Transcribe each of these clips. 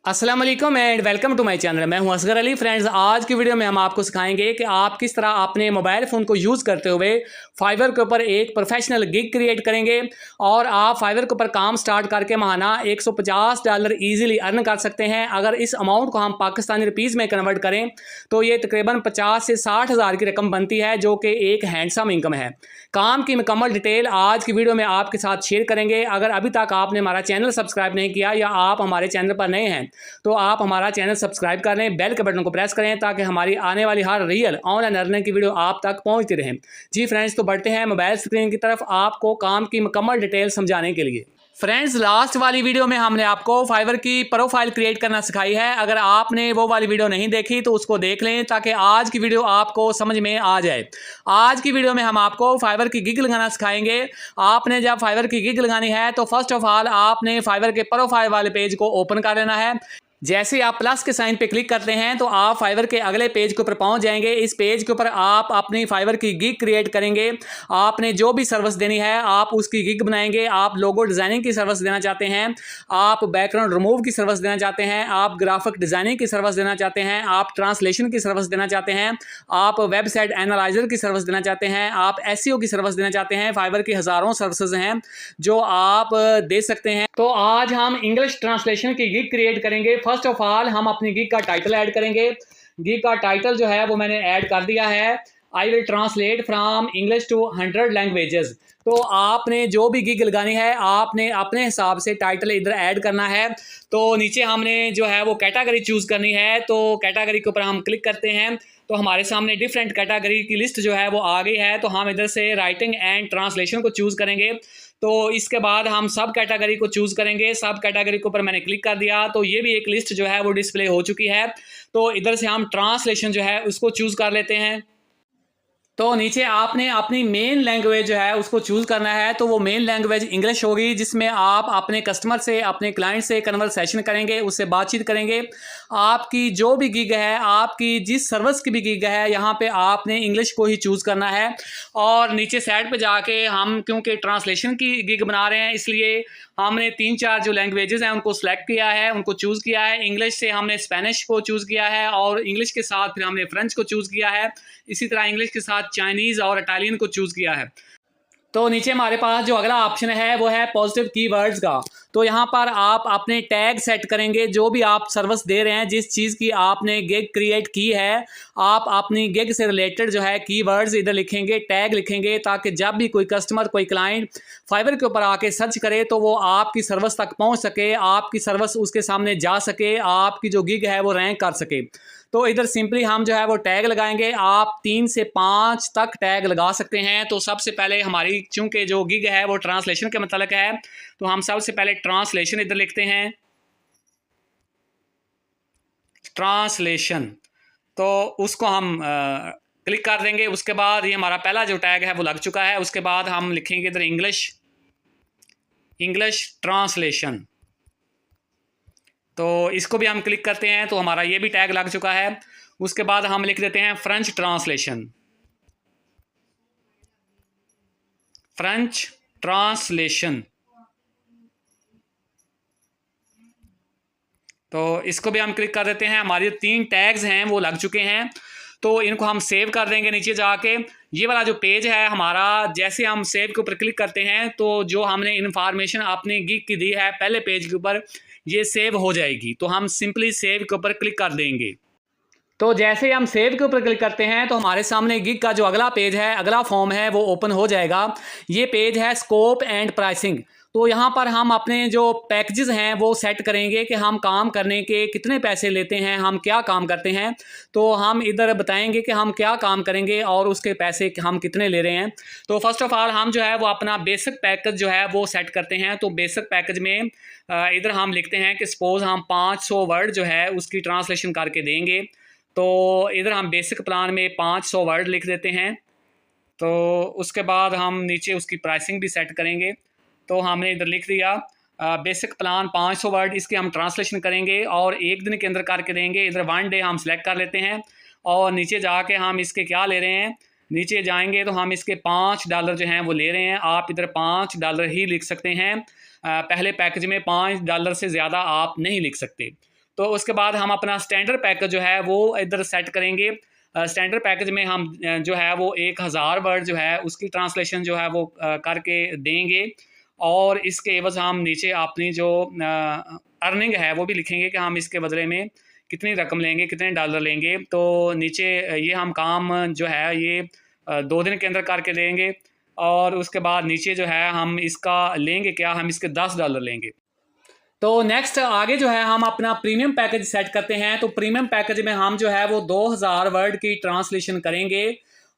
अस्सलाम वालेकुम and welcome to my channel. मैं हूं असगर अली। फ्रेंड्स, आज की वीडियो में हम आपको सिखाएंगे कि आप किस तरह अपने मोबाइल फ़ोन को यूज़ करते हुए फाइवर के ऊपर एक प्रोफेशनल गिग क्रिएट करेंगे और आप फाइवर के ऊपर काम स्टार्ट करके माहाना $150 ईजिली अर्न कर सकते हैं। अगर इस अमाउंट को हम पाकिस्तानी रुपीज़ में कन्वर्ट करें तो ये तकरीबन 50 से 60 हज़ार की रकम बनती है, जो कि एक हैंडसम इनकम है। काम की मुकम्मल डिटेल आज की वीडियो में आपके साथ शेयर करेंगे। अगर अभी तक आपने हमारा चैनल सब्सक्राइब नहीं किया या आप हमारे चैनल पर नए हैं तो आप हमारा चैनल सब्सक्राइब कर लें, बेल के बटन को प्रेस करें ताकि हमारी आने वाली हर रियल ऑनलाइन अर्निंग की वीडियो आप तक पहुंचती रहे। जी फ्रेंड्स, तो बढ़ते हैं मोबाइल स्क्रीन की तरफ आपको काम की मुकम्मल डिटेल समझाने के लिए। फ्रेंड्स, लास्ट वाली वीडियो में हमने आपको फाइवर की प्रोफाइल क्रिएट करना सिखाई है। अगर आपने वो वाली वीडियो नहीं देखी तो उसको देख लें ताकि आज की वीडियो आपको समझ में आ जाए। आज की वीडियो में हम आपको फाइवर की गिग लगाना सिखाएंगे। आपने जब फाइवर की गिग लगानी है तो फर्स्ट ऑफ ऑल आपने फाइवर के प्रोफाइल वाले पेज को ओपन कर लेना है। जैसे आप प्लस के साइन पे क्लिक करते हैं तो आप फाइवर के अगले पेज के ऊपर पहुंच जाएंगे। इस पेज के ऊपर आप अपनी फाइवर की गिग क्रिएट करेंगे। आपने जो भी सर्विस देनी है आप उसकी गिग बनाएंगे। आप लोगो डिज़ाइनिंग की सर्विस देना चाहते हैं, आप बैकग्राउंड रिमूव की सर्विस देना चाहते हैं, आप ग्राफिक डिज़ाइनिंग की सर्विस देना चाहते हैं, आप ट्रांसलेशन की सर्विस देना चाहते हैं, आप वेबसाइट एनालाइजर की सर्विस देना चाहते हैं, आप एसईओ की सर्विस देना चाहते हैं। फाइवर की हज़ारों सर्विसेज हैं जो आप दे सकते हैं। तो आज हम इंग्लिश ट्रांसलेशन की गिग क्रिएट करेंगे। फर्स्ट ऑफ ऑल हम अपनी गिग का टाइटल ऐड करेंगे। गिग का टाइटल जो है वो मैंने ऐड कर दिया है, I will translate from English to 100 languages. तो आपने जो भी गिग लगानी है आपने अपने हिसाब से टाइटल इधर ऐड करना है। तो नीचे हमने जो है वो कैटेगरी चूज़ करनी है। तो कैटेगरी के ऊपर हम क्लिक करते हैं तो हमारे सामने डिफरेंट कैटेगरी की लिस्ट जो है वो आ गई है। तो हम इधर से राइटिंग एंड ट्रांसलेशन को चूज़ करेंगे। तो इसके बाद हम सब कैटेगरी को चूज़ करेंगे। सब कैटेगरी के ऊपर मैंने क्लिक कर दिया तो ये भी एक लिस्ट जो है वो डिस्प्ले हो चुकी है। तो इधर से हम ट्रांसलेशन जो है उसको चूज़ कर लेते हैं। तो नीचे आपने अपनी मेन लैंग्वेज जो है उसको चूज़ करना है। तो वो मेन लैंग्वेज इंग्लिश होगी, जिसमें आप अपने कस्टमर से, अपने क्लाइंट से कन्वर्सेशन करेंगे, उससे बातचीत करेंगे। आपकी जो भी गिग है, आपकी जिस सर्विस की भी गिग है, यहाँ पे आपने इंग्लिश को ही चूज़ करना है। और नीचे साइड पे जाके हम क्योंकि ट्रांसलेशन की गिग बना रहे हैं इसलिए हमने 3-4 जो लैंग्वेजेस हैं उनको सेलेक्ट किया है, उनको चूज़ किया है। इंग्लिश से हमने स्पेनिश को चूज़ किया है और इंग्लिश के साथ फिर हमने फ्रेंच को चूज़ किया है। इसी तरह इंग्लिश के साथ चाइनीज़ और इटालियन को चूज़ किया है। तो नीचे हमारे पास जो अगला ऑप्शन है वो है पॉजिटिव कीवर्ड्स का। तो यहाँ पर आप अपने टैग सेट करेंगे। जो भी आप सर्विस दे रहे हैं, जिस चीज़ की आपने गिग क्रिएट की है, आप अपनी गिग से रिलेटेड जो है कीवर्ड्स इधर लिखेंगे, टैग लिखेंगे, ताकि जब भी कोई कस्टमर, कोई क्लाइंट फाइवर के ऊपर आके सर्च करे तो वो आपकी सर्विस तक पहुँच सके, आपकी सर्विस उसके सामने जा सके, आपकी जो गिग है वो रैंक कर सके। तो इधर सिंपली हम जो है वो टैग लगाएंगे। आप 3 से 5 तक टैग लगा सकते हैं। तो सबसे पहले हमारी चूंकि जो गिग है वो ट्रांसलेशन के मतलब है तो हम सबसे पहले ट्रांसलेशन इधर लिखते हैं, ट्रांसलेशन। तो उसको हम क्लिक कर देंगे। उसके बाद ये हमारा पहला जो टैग है वो लग चुका है। उसके बाद हम लिखेंगे इधर इंग्लिश, इंग्लिश ट्रांसलेशन। तो इसको भी हम क्लिक करते हैं तो हमारा ये भी टैग लग चुका है। उसके बाद हम लिख देते हैं फ्रेंच ट्रांसलेशन, फ्रेंच ट्रांसलेशन। तो इसको भी हम क्लिक कर देते हैं। हमारे 3 टैग्स हैं वो लग चुके हैं। तो इनको हम सेव कर देंगे नीचे जाके। ये वाला जो पेज है हमारा, जैसे हम सेव के ऊपर क्लिक करते हैं तो जो हमने इन्फॉर्मेशन अपनी गिग की दी है पहले पेज के ऊपर, ये सेव हो जाएगी। तो हम सिंपली सेव के ऊपर क्लिक कर देंगे। तो जैसे हम सेव के ऊपर क्लिक करते हैं तो हमारे सामने गिग का जो अगला पेज है, अगला फॉर्म है वो ओपन हो जाएगा। ये पेज है स्कोप एंड प्राइसिंग। तो यहाँ पर हम अपने जो पैकेजेस हैं वो सेट करेंगे कि हम काम करने के कितने पैसे लेते हैं, हम क्या काम करते हैं। तो हम इधर बताएंगे कि हम क्या काम करेंगे और उसके पैसे हम कितने ले रहे हैं। तो फर्स्ट ऑफ ऑल हम जो है वो अपना बेसिक पैकेज जो है वो सेट करते हैं। तो बेसिक पैकेज में इधर हम लिखते हैं कि सपोज़ हम 500 वर्ड जो है उसकी ट्रांसलेशन करके देंगे। तो इधर हम बेसिक प्लान में 500 वर्ड लिख देते हैं। तो उसके बाद हम नीचे उसकी प्राइसिंग भी सेट करेंगे। तो हमने इधर लिख दिया बेसिक प्लान 500 वर्ड, इसके हम ट्रांसलेशन करेंगे और 1 दिन के अंदर करके देंगे। इधर 1 डे हम सेलेक्ट कर लेते हैं और नीचे जाके हम इसके क्या ले रहे हैं, नीचे जाएंगे तो हम इसके $5 जो हैं वो ले रहे हैं। आप इधर $5 ही लिख सकते हैं। पहले पैकेज में $5 से ज़्यादा आप नहीं लिख सकते। तो उसके बाद हम अपना स्टैंडर्ड पैकेज जो है वो इधर सेट करेंगे। स्टैंडर्ड पैकेज में हम जो है वो 1000 वर्ड जो है उसकी ट्रांसलेशन जो है वो करके देंगे, और इसके एवज हम नीचे अपनी जो अर्निंग है वो भी लिखेंगे कि हम इसके बदले में कितनी रकम लेंगे, कितने डॉलर लेंगे। तो नीचे ये हम काम जो है ये 2 दिन के अंदर करके देंगे, और उसके बाद नीचे जो है हम इसका लेंगे क्या, हम इसके $10 लेंगे। तो नेक्स्ट आगे जो है हम अपना प्रीमियम पैकेज सेट करते हैं। तो प्रीमियम पैकेज में हम जो है वो 2000 वर्ड की ट्रांसलेशन करेंगे,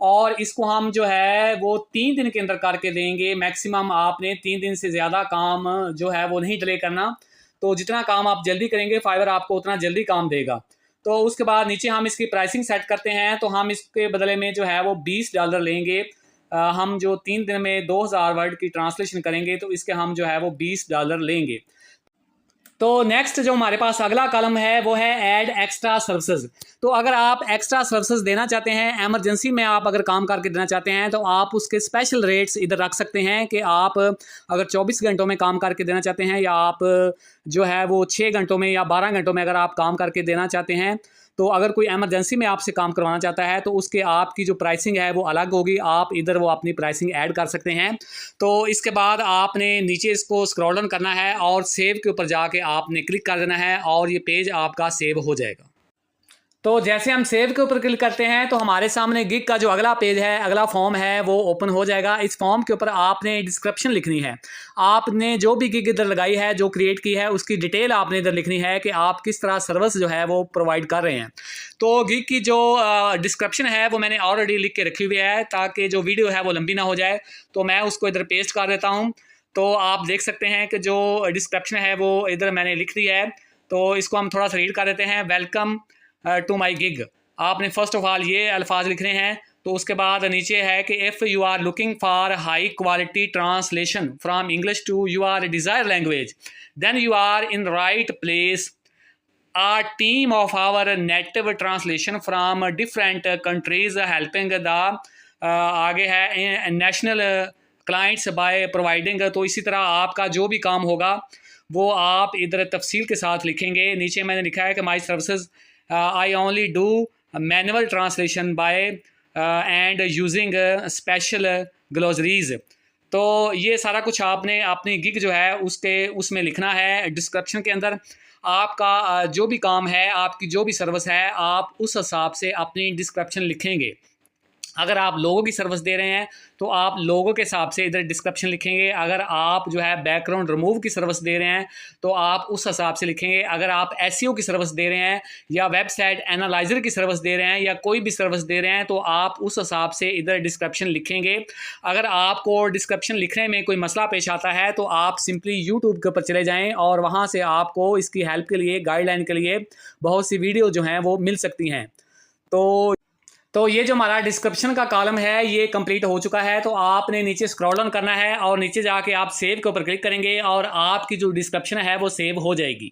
और इसको हम जो है वो 3 दिन के अंदर करके देंगे। मैक्सिमम आपने 3 दिन से ज़्यादा काम जो है वो नहीं डिले करना। तो जितना काम आप जल्दी करेंगे फाइवर आपको उतना जल्दी काम देगा। तो उसके बाद नीचे हम इसकी प्राइसिंग सेट करते हैं। तो हम इसके बदले में जो है वो $20 लेंगे। हम जो 3 दिन में 2000 वर्ड की ट्रांसलेशन करेंगे तो इसके हम जो है वो $20 लेंगे। तो नेक्स्ट जो हमारे पास अगला कॉलम है वो है ऐड एक्स्ट्रा सर्विसेज। तो अगर आप एक्स्ट्रा सर्विसेज देना चाहते हैं, एमरजेंसी में आप अगर काम करके देना चाहते हैं, तो आप उसके स्पेशल रेट्स इधर रख सकते हैं कि आप अगर 24 घंटों में काम करके देना चाहते हैं, या आप जो है वो 6 घंटों में या 12 घंटों में अगर आप काम करके देना चाहते हैं, तो अगर कोई एमरजेंसी में आपसे काम करवाना चाहता है तो उसके आपकी जो प्राइसिंग है वो अलग होगी। आप इधर वो अपनी प्राइसिंग ऐड कर सकते हैं। तो इसके बाद आपने नीचे इसको स्क्रॉल डाउन करना है और सेव के ऊपर जाके आपने क्लिक कर देना है, और ये पेज आपका सेव हो जाएगा। तो जैसे हम सेव के ऊपर क्लिक करते हैं तो हमारे सामने गिग का जो अगला पेज है, अगला फॉर्म है वो ओपन हो जाएगा। इस फॉर्म के ऊपर आपने डिस्क्रिप्शन लिखनी है। आपने जो भी गिग इधर लगाई है, जो क्रिएट की है, उसकी डिटेल आपने इधर लिखनी है कि आप किस तरह सर्विस जो है वो प्रोवाइड कर रहे हैं। तो गिग की जो डिस्क्रिप्शन है वो मैंने ऑलरेडी लिख के रखी हुई है, ताकि जो वीडियो है वो लंबी ना हो जाए। तो मैं उसको इधर पेस्ट कर देता हूँ। तो आप देख सकते हैं कि जो डिस्क्रिप्शन है वो इधर मैंने लिख दी है। तो इसको हम थोड़ा सा रीड कर देते हैं। Welcome to my gig. आपने फर्स्ट ऑफ ऑल ये अल्फाज लिखने हैं। तो उसके बाद नीचे है कि if you are looking for high quality translation from English to your desire language, then you are in right place. A team of our native translation from different countries helping the आगे है national clients by providing. तो इसी तरह आपका जो भी काम होगा वो आप इधर तफसील के साथ लिखेंगे। नीचे मैंने लिखा है कि my services I only do manual translation by and using special glossaries. तो ये सारा कुछ आपने अपनी गिग जो है उसमें लिखना है। डिस्क्रिप्शन के अंदर आपका जो भी काम है, आपकी जो भी सर्विस है, आप उस हिसाब से अपनी डिस्क्रिप्शन लिखेंगे। अगर आप लोगों की सर्विस दे रहे हैं तो आप लोगों के हिसाब से इधर डिस्क्रिप्शन लिखेंगे। अगर आप जो है बैकग्राउंड रिमूव की सर्विस दे रहे हैं तो आप उस हिसाब से लिखेंगे। अगर आप एसईओ की सर्विस दे रहे हैं या वेबसाइट एनालाइजर की सर्विस दे रहे हैं या कोई भी सर्विस दे रहे हैं तो आप उस हिसाब से इधर डिस्क्रिप्शन लिखेंगे। अगर आपको डिस्क्रिप्शन लिखने में कोई मसला पेश आता है तो आप सिंपली यूट्यूब के ऊपर चले जाएँ, और वहाँ से आपको इसकी हेल्प के लिए, गाइडलाइन के लिए बहुत सी वीडियो जो हैं वो मिल सकती हैं। तो ये जो हमारा डिस्क्रिप्शन का कॉलम है ये कंप्लीट हो चुका है। तो आपने नीचे स्क्रॉल डाउन करना है और नीचे जाके आप सेव के ऊपर क्लिक करेंगे और आपकी जो डिस्क्रिप्शन है वो सेव हो जाएगी।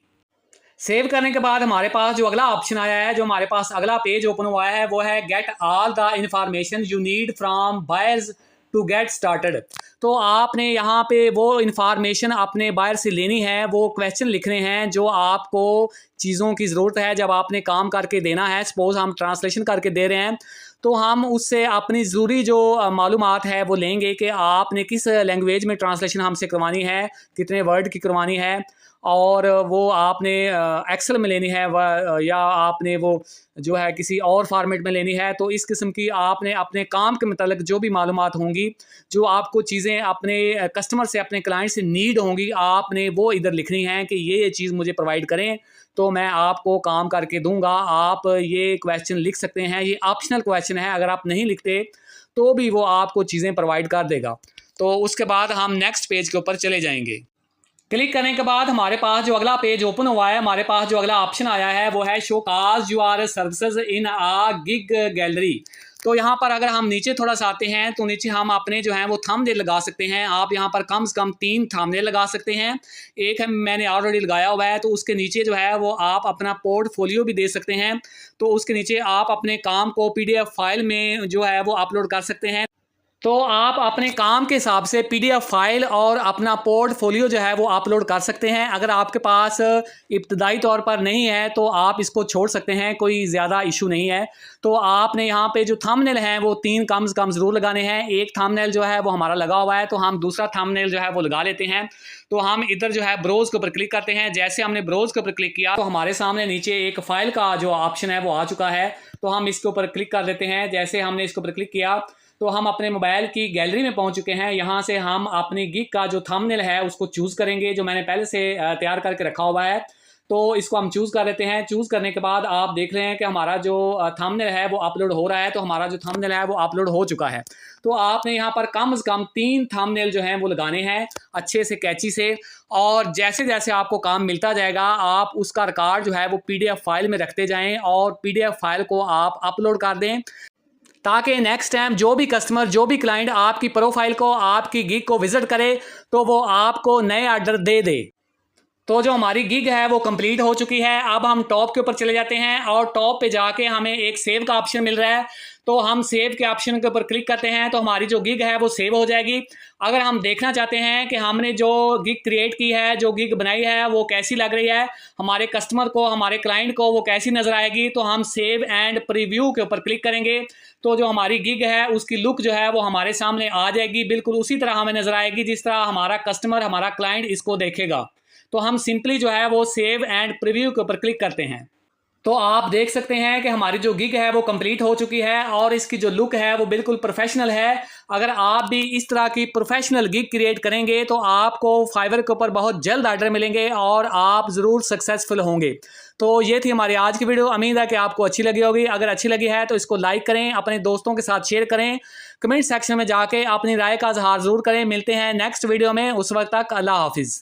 सेव करने के बाद हमारे पास जो अगला ऑप्शन आया है, जो हमारे पास अगला पेज ओपन हुआ है, वो है get all the information you need from buyers to get started. तो आपने यहाँ पे वो इन्फॉर्मेशन अपने बायर से लेनी है, वो क्वेश्चन लिखने हैं जो आपको चीज़ों की ज़रूरत है जब आपने काम करके देना है। सपोज़ हम ट्रांसलेशन करके दे रहे हैं तो हम उससे अपनी ज़रूरी जो मालूमात है वो लेंगे कि आपने किस लैंग्वेज में ट्रांसलेशन हमसे करवानी है, कितने वर्ड की करवानी है, और वो आपने एक्सेल में लेनी है या आपने वो जो है किसी और फॉर्मेट में लेनी है। तो इस किस्म की आपने अपने काम के मतलब जो भी मालूमात होंगी, जो आपको चीज़ें अपने कस्टमर से, अपने क्लाइंट से नीड होंगी, आपने वो इधर लिखनी है कि ये चीज़ मुझे प्रोवाइड करें तो मैं आपको काम करके दूंगा। आप ये क्वेश्चन लिख सकते हैं, ये ऑप्शनल क्वेश्चन है, अगर आप नहीं लिखते तो भी वो आपको चीज़ें प्रोवाइड कर देगा। तो उसके बाद हम नेक्स्ट पेज के ऊपर चले जाएंगे। क्लिक करने के बाद हमारे पास जो अगला पेज ओपन हुआ है, हमारे पास जो अगला ऑप्शन आया है वो है showcase your services in a gig gallery. तो यहाँ पर अगर हम नीचे थोड़ा सा आते हैं तो नीचे हम अपने जो है वो थंबनेल लगा सकते हैं। आप यहाँ पर कम से कम 3 थंबनेल लगा सकते हैं। एक है मैंने ऑलरेडी लगाया हुआ है, तो उसके नीचे जो है वो आप अपना पोर्टफोलियो भी दे सकते हैं। तो उसके नीचे आप अपने काम को PDF फाइल में जो है वो अपलोड कर सकते हैं। तो आप अपने काम के हिसाब से पीडीएफ फाइल और अपना पोर्टफोलियो जो है वो अपलोड कर सकते हैं। अगर आपके पास इब्तदाई तौर पर नहीं है तो आप इसको छोड़ सकते हैं, कोई ज़्यादा इशू नहीं है। तो आपने यहाँ पे जो थंबनेल हैं वो 3 कम से कम ज़रूर लगाने हैं। एक थंबनेल जो है वो हमारा लगा हुआ है, तो हम दूसरा थंबनेल जो है वो लगा लेते हैं। तो हम इधर जो है ब्रोज के ऊपर क्लिक करते हैं। जैसे हमने ब्रोज के ऊपर क्लिक किया तो हमारे सामने नीचे एक फाइल का जो ऑप्शन है वो आ चुका है। तो हम इसके ऊपर क्लिक कर देते हैं। जैसे हमने इसके ऊपर क्लिक किया तो हम अपने मोबाइल की गैलरी में पहुंच चुके हैं। यहाँ से हम अपनी गिग का जो थंबनेल है उसको चूज़ करेंगे, जो मैंने पहले से तैयार करके रखा हुआ है। तो इसको हम चूज़ कर लेते हैं। चूज़ करने के बाद आप देख रहे हैं कि हमारा जो थंबनेल है वो अपलोड हो रहा है। तो हमारा जो थंबनेल है वो अपलोड हो चुका है। तो आपने यहाँ पर कम से कम 3 थंबनेल जो हैं वो लगाने हैं अच्छे से कैची से। और जैसे जैसे आपको काम मिलता जाएगा आप उसका रिकॉर्ड जो है वो पीडीएफ फाइल में रखते जाएं और पीडीएफ फाइल को आप अपलोड कर दें, ताकि नेक्स्ट टाइम जो भी कस्टमर, जो भी क्लाइंट आपकी प्रोफाइल को, आपकी गिग को विजिट करे तो वो आपको नए ऑर्डर दे दे। तो जो हमारी गिग है वो कंप्लीट हो चुकी है। अब हम टॉप के ऊपर चले जाते हैं और टॉप पे जाके हमें एक सेव का ऑप्शन मिल रहा है। तो हम सेव के ऑप्शन के ऊपर क्लिक करते हैं तो हमारी जो गिग है वो सेव हो जाएगी। अगर हम देखना चाहते हैं कि हमने जो गिग क्रिएट की है, जो गिग बनाई है वो कैसी लग रही है, हमारे कस्टमर को, हमारे क्लाइंट को वो कैसी नज़र आएगी, तो हम सेव एंड प्रीव्यू के ऊपर क्लिक करेंगे। तो जो हमारी गिग है उसकी लुक जो है वो हमारे सामने आ जाएगी, बिल्कुल उसी तरह हमें नज़र आएगी जिस तरह हमारा कस्टमर, हमारा क्लाइंट इसको देखेगा। तो हम सिंपली जो है वो सेव एंड प्रीव्यू के ऊपर क्लिक करते हैं। तो आप देख सकते हैं कि हमारी जो गिग है वो कंप्लीट हो चुकी है और इसकी जो लुक है वो बिल्कुल प्रोफेशनल है। अगर आप भी इस तरह की प्रोफेशनल गिग क्रिएट करेंगे तो आपको फाइवर के ऊपर बहुत जल्द ऑर्डर मिलेंगे और आप ज़रूर सक्सेसफुल होंगे। तो ये थी हमारी आज की वीडियो। उम्मीद है कि आपको अच्छी लगी होगी। अगर अच्छी लगी है तो इसको लाइक करें, अपने दोस्तों के साथ शेयर करें, कमेंट सेक्शन में जाके अपनी राय का इजहार ज़रूर करें। मिलते हैं नेक्स्ट वीडियो में, उस वक्त तक अल्लाह हाफिज़।